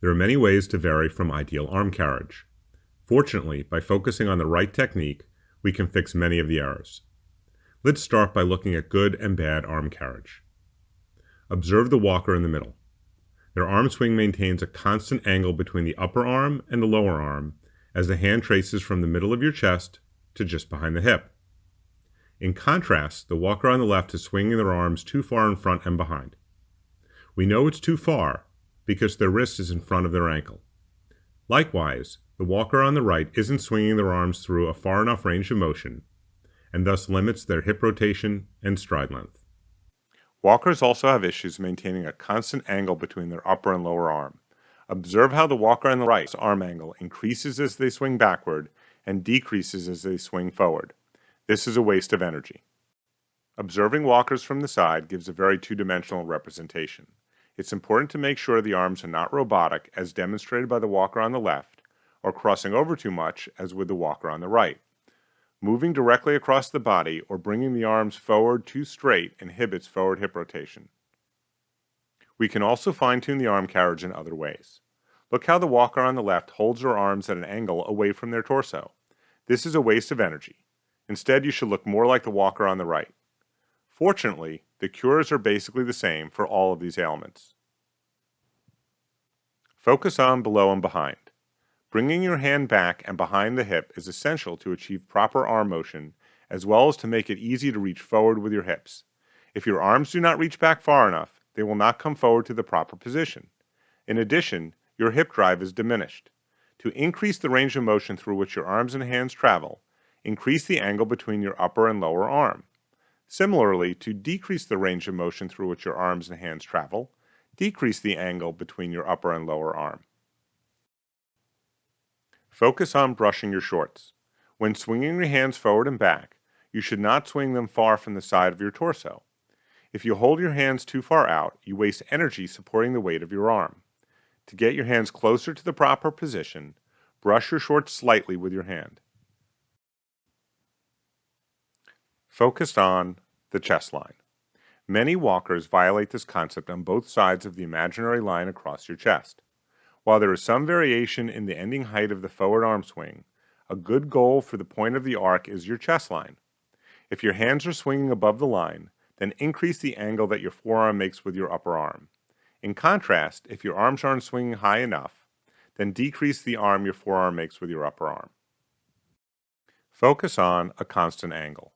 There are many ways to vary from ideal arm carriage. Fortunately, by focusing on the right technique, we can fix many of the errors. Let's start by looking at good and bad arm carriage. Observe the walker in the middle. Their arm swing maintains a constant angle between the upper arm and the lower arm as the hand traces from the middle of your chest to just behind the hip. In contrast, the walker on the left is swinging their arms too far in front and behind. We know it's too far because their wrist is in front of their ankle. Likewise, the walker on the right isn't swinging their arms through a far enough range of motion, and thus limits their hip rotation and stride length. Walkers also have issues maintaining a constant angle between their upper and lower arm. Observe how the walker on the right's arm angle increases as they swing backward and decreases as they swing forward. This is a waste of energy. Observing walkers from the side gives a very two-dimensional representation. It's important to make sure the arms are not robotic, as demonstrated by the walker on the left, or crossing over too much, as with the walker on the right. Moving directly across the body or bringing the arms forward too straight inhibits forward hip rotation. We can also fine-tune the arm carriage in other ways. Look how the walker on the left holds her arms at an angle away from their torso. This is a waste of energy. Instead, you should look more like the walker on the right. Fortunately, the cures are basically the same for all of these ailments. Focus on below and behind. Bringing your hand back and behind the hip is essential to achieve proper arm motion, as well as to make it easy to reach forward with your hips. If your arms do not reach back far enough, they will not come forward to the proper position. In addition, your hip drive is diminished. To increase the range of motion through which your arms and hands travel, increase the angle between your upper and lower arm. Similarly, to decrease the range of motion through which your arms and hands travel, decrease the angle between your upper and lower arm. Focus on brushing your shorts. When swinging your hands forward and back, you should not swing them far from the side of your torso. If you hold your hands too far out, you waste energy supporting the weight of your arm. To get your hands closer to the proper position, brush your shorts slightly with your hand. Focused on the chest line. Many walkers violate this concept on both sides of the imaginary line across your chest. While there is some variation in the ending height of the forward arm swing, a good goal for the point of the arc is your chest line. If your hands are swinging above the line, then increase the angle that your forearm makes with your upper arm. In contrast, if your arms aren't swinging high enough, then decrease the arm your forearm makes with your upper arm. Focus on a constant angle.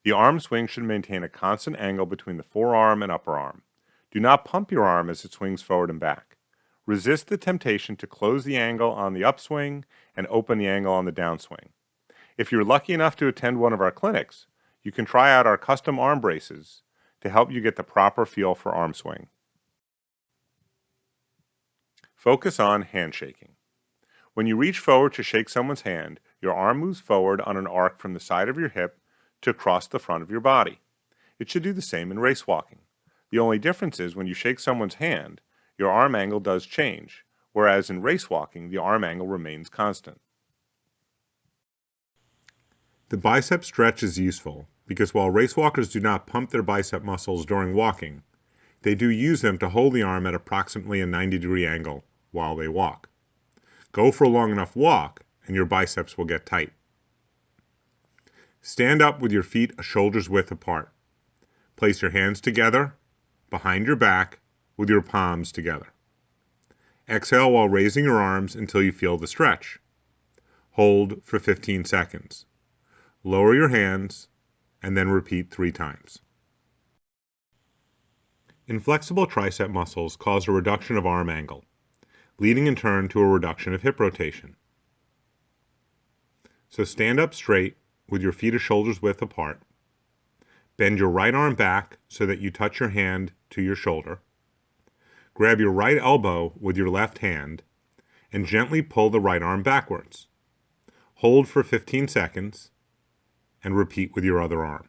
The arm swing should maintain a constant angle between the forearm and upper arm. Do not pump your arm as it swings forward and back. Resist the temptation to close the angle on the upswing and open the angle on the downswing. If you're lucky enough to attend one of our clinics, you can try out our custom arm braces to help you get the proper feel for arm swing. Focus on handshaking. When you reach forward to shake someone's hand, your arm moves forward on an arc from the side of your hip to across the front of your body. It should do the same in race walking. The only difference is when you shake someone's hand, your arm angle does change, whereas in race walking, the arm angle remains constant. The bicep stretch is useful because while race walkers do not pump their bicep muscles during walking, they do use them to hold the arm at approximately a 90-degree angle while they walk. Go for a long enough walk and your biceps will get tight. Stand up with your feet a shoulder's width apart. Place your hands together, behind your back, with your palms together. Exhale while raising your arms until you feel the stretch. Hold for 15 seconds. Lower your hands, and then repeat 3 times. Inflexible tricep muscles cause a reduction of arm angle, leading in turn to a reduction of hip rotation. So stand up straight with your feet a shoulder's width apart. Bend your right arm back so that you touch your hand to your shoulder. Grab your right elbow with your left hand and gently pull the right arm backwards. Hold for 15 seconds and repeat with your other arm.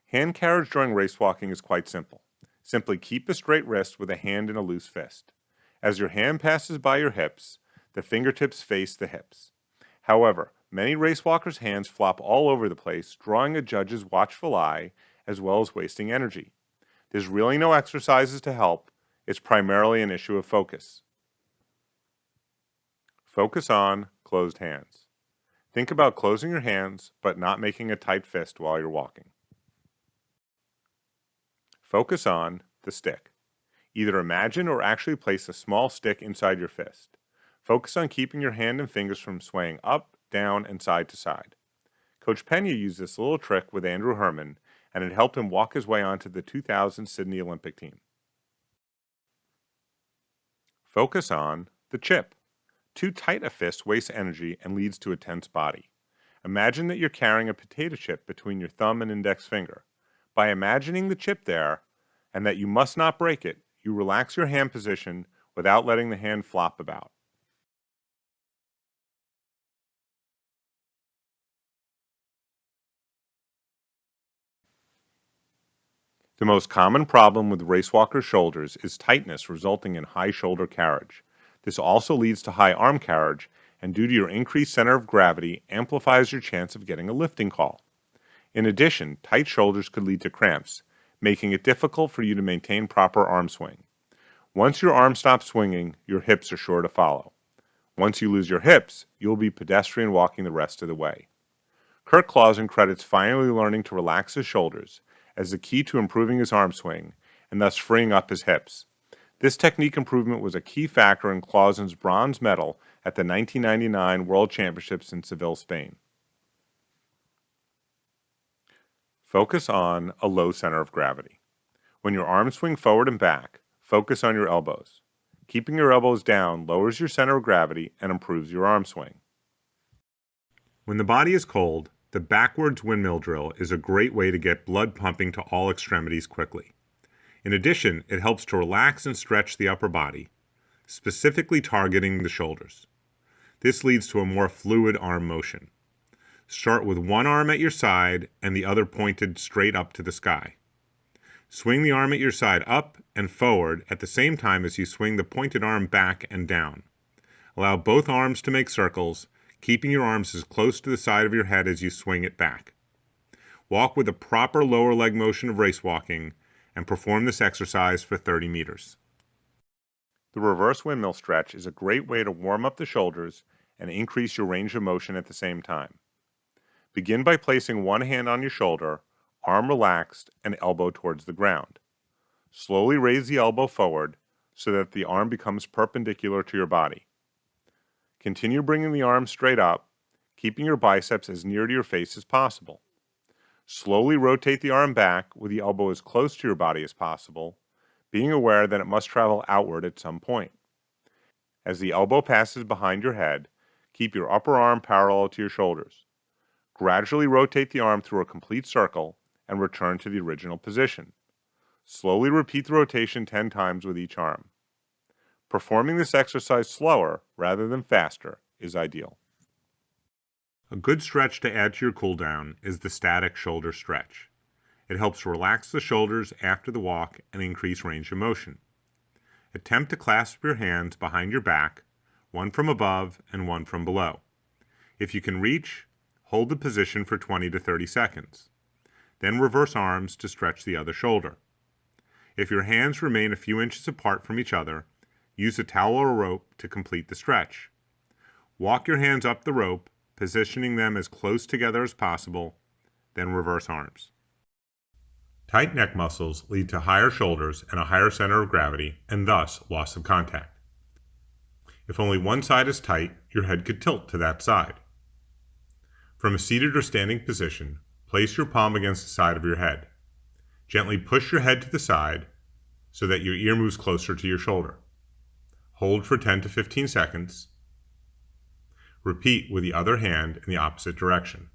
Hand carriage during race walking is quite simple. Simply keep a straight wrist with a hand in a loose fist. As your hand passes by your hips, the fingertips face the hips. However, many race walkers' hands flop all over the place, drawing a judge's watchful eye as well as wasting energy. There's really no exercises to help. It's primarily an issue of focus. Focus on closed hands. Think about closing your hands, but not making a tight fist while you're walking. Focus on the stick. Either imagine or actually place a small stick inside your fist. Focus on keeping your hand and fingers from swaying up, down, and side to side. Coach Pena used this little trick with Andrew Herman, and it helped him walk his way onto the 2000 Sydney Olympic team. Focus on the chip. Too tight a fist wastes energy and leads to a tense body. Imagine that you're carrying a potato chip between your thumb and index finger. By imagining the chip there, and that you must not break it, you relax your hand position without letting the hand flop about. The most common problem with racewalkers' shoulders is tightness resulting in high shoulder carriage. This also leads to high arm carriage, and due to your increased center of gravity, amplifies your chance of getting a lifting call. In addition, tight shoulders could lead to cramps, making it difficult for you to maintain proper arm swing. Once your arm stops swinging, your hips are sure to follow. Once you lose your hips, you will be pedestrian walking the rest of the way. Kirk Clausen credits finally learning to relax his shoulders as the key to improving his arm swing, and thus freeing up his hips. This technique improvement was a key factor in Clausen's bronze medal at the 1999 World Championships in Seville, Spain. Focus on a low center of gravity. When your arms swing forward and back, focus on your elbows. Keeping your elbows down lowers your center of gravity and improves your arm swing. When the body is cold, the backwards windmill drill is a great way to get blood pumping to all extremities quickly. In addition, it helps to relax and stretch the upper body, specifically targeting the shoulders. This leads to a more fluid arm motion. Start with one arm at your side and the other pointed straight up to the sky. Swing the arm at your side up and forward at the same time as you swing the pointed arm back and down. Allow both arms to make circles, keeping your arms as close to the side of your head as you swing it back. Walk with a proper lower leg motion of race walking and perform this exercise for 30 meters. The reverse windmill stretch is a great way to warm up the shoulders and increase your range of motion at the same time. Begin by placing one hand on your shoulder, arm relaxed, and elbow towards the ground. Slowly raise the elbow forward so that the arm becomes perpendicular to your body. Continue bringing the arm straight up, keeping your biceps as near to your face as possible. Slowly rotate the arm back with the elbow as close to your body as possible, being aware that it must travel outward at some point. As the elbow passes behind your head, keep your upper arm parallel to your shoulders. Gradually rotate the arm through a complete circle and return to the original position. Slowly repeat the rotation 10 times with each arm. Performing this exercise slower rather than faster is ideal. A good stretch to add to your cooldown is the static shoulder stretch. It helps relax the shoulders after the walk and increase range of motion. Attempt to clasp your hands behind your back, one from above and one from below. If you can reach, hold the position for 20 to 30 seconds. Then reverse arms to stretch the other shoulder. If your hands remain a few inches apart from each other, use a towel or rope to complete the stretch. Walk your hands up the rope, positioning them as close together as possible, then reverse arms. Tight neck muscles lead to higher shoulders and a higher center of gravity, and thus loss of contact. If only one side is tight, your head could tilt to that side. From a seated or standing position, place your palm against the side of your head. Gently push your head to the side so that your ear moves closer to your shoulder. Hold for 10 to 15 seconds. Repeat with the other hand in the opposite direction.